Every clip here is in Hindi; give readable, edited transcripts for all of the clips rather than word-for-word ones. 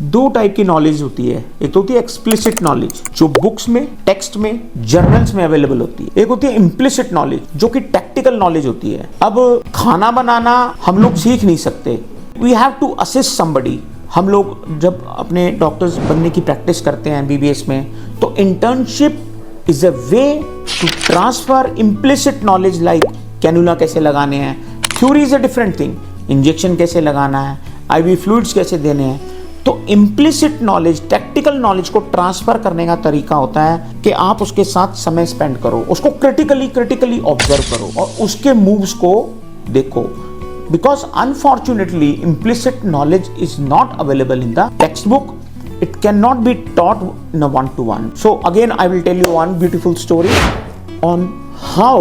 दो टाइप की नॉलेज होती है। एक तो होती है एक्सप्लिसिट नॉलेज जो बुक्स में, टेक्स्ट में, जर्नल्स में अवेलेबल होती है। एक होती है इम्प्लिसिट नॉलेज जो कि टैक्टिकल नॉलेज होती है। अब खाना बनाना हम लोग सीख नहीं सकते, we have to assist somebody. हम लोग जब अपने डॉक्टर्स बनने की प्रैक्टिस करते हैं MBBS में, तो internship is a way to transfer implicit knowledge like cannula कैसे लगाने हैं, theory is a different thing, injection कैसे लगाना है, IV फ्लूइड्स कैसे देने हैं। तो इम्प्लिसिट नॉलेज, टैक्टिकल नॉलेज को ट्रांसफर करने का तरीका होता है कि आप उसके साथ समय स्पेंड करो, उसको क्रिटिकली ऑब्जर्व करो और उसके मूव्स को देखो। Because unfortunately implicit knowledge is not available in the textbook. It cannot be taught in a one-to-one. So again I will tell you one beautiful story on how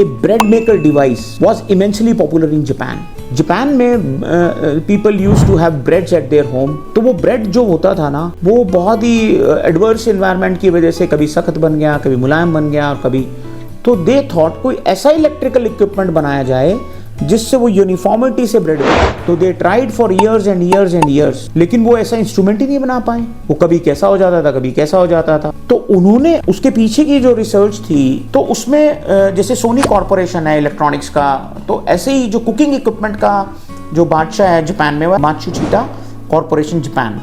a bread maker device was immensely popular in Japan. Japan में people used to have breads at their home. तो वो ब्रेड जो होता था ना, वो बहुत ही एडवर्स एनवायरनमेंट की वजह से कभी सख्त बन गया, कभी मुलायम बन गया और कभी, तो दे थॉट कोई ऐसा इलेक्ट्रिकल इक्विपमेंट बनाया जाए जिससे वो यूनिफॉर्मिटी से ब्रेड बने। तो they tried for years and years and years, लेकिन वो ऐसा इंस्ट्रूमेंट ही नहीं बना पाए। वो कभी कैसा हो जाता था, कभी कैसा हो जाता था। तो उन्होंने उसके पीछे की जो रिसर्च थी, तो उसमें जैसे सोनी कॉर्पोरेशन है इलेक्ट्रॉनिक्स का, तो ऐसे ही जो कुकिंग इक्विपमेंट का जो बादशाह है जापान में, वो मात्सुशिता कॉर्पोरेशन जापान,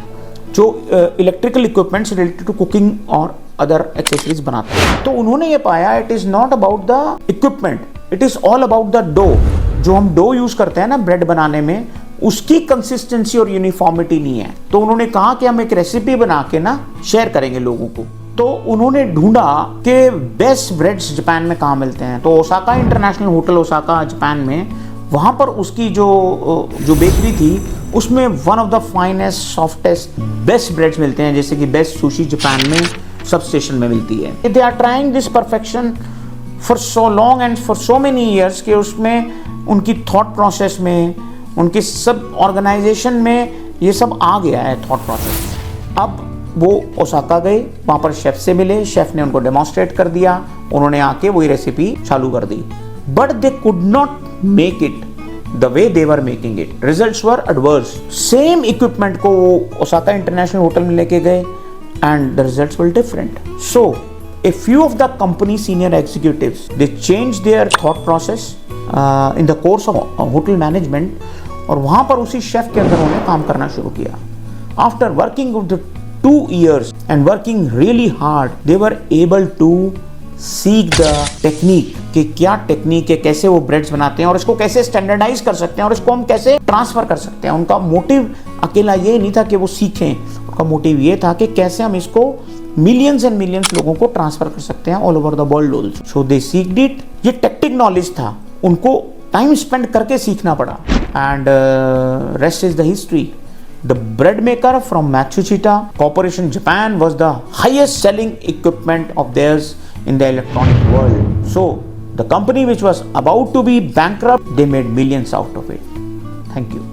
जो electrical equipments related to cooking और अदर एक्सेसरीज बनाते हैं। तो उन्होंने ये पाया it is not about the equipment, it is all about the dough. जो हम डो यूज करते हैं ना ब्रेड बनाने में, उसकी कंसिस्टेंसी और यूनिफॉर्मिटी नहीं है। तो उन्होंने कहा कि हम एक रेसिपी बना के ना शेयर करेंगे लोगों को। तो उन्होंने ढूंढा कि बेस्ट ब्रेड्स जापान में कहाँ मिलते हैं। तो Osaka international hotel Osaka Japan में, वहाँ पर उसकी जो बेकरी थी, उसमें one of the finest, softest, best breads मिलते हैं, जैसे कि बेस्ट सुशी जापान में सब स्टेशन में मिलती है। They are trying this perfection for so long and for so many years कि उसमें उनकी थॉट प्रोसेस में, उनकी सब ऑर्गेनाइजेशन में ये सब आ गया है थॉट प्रोसेस। अब वो ओसाका गए, वहाँ पर शेफ से मिले, शेफ ने उनको डेमोन्स्ट्रेट कर दिया, उन्होंने आके वही रेसिपी चालू कर दी। But they could not make it the way they were making it, results were adverse. Same equipment को वो ओसाका इंटरनेशनल होटल में लेके गए and the results were different. So a few of the company senior executives, they changed their thought process in the course of hotel management, और वहाँ पर उसी शेफ के अंदर उन्होंने काम करना शुरू किया। After working with the 2 years and working really hard, they were able to seek the technique कि क्या टेक्निक है, कैसे वो ब्रेड्स बनाते हैं और इसको कैसे स्टैंडर्डाइज कर सकते हैं और इसको हम कैसे ट्रांसफर कर सकते हैं। उनका मोटिव अकेला ये नहीं था कि वो सीखें, उनका मोटिव ये था कि कैसे हम इसको मिलियंस एंड मिलियंस लोगों को ट्रांसफर कर सकते हैं all over the world also. So they सीक्ड it. ये टेक्टिक नॉलेज था, उनको टाइम स्पेंड करके सीखना पड़ा, and rest is the history. The bread maker from Matsushita Corporation Japan was the highest selling equipment of theirs in the electronic world. So the company which was about to be bankrupt, they made millions out of it. Thank you.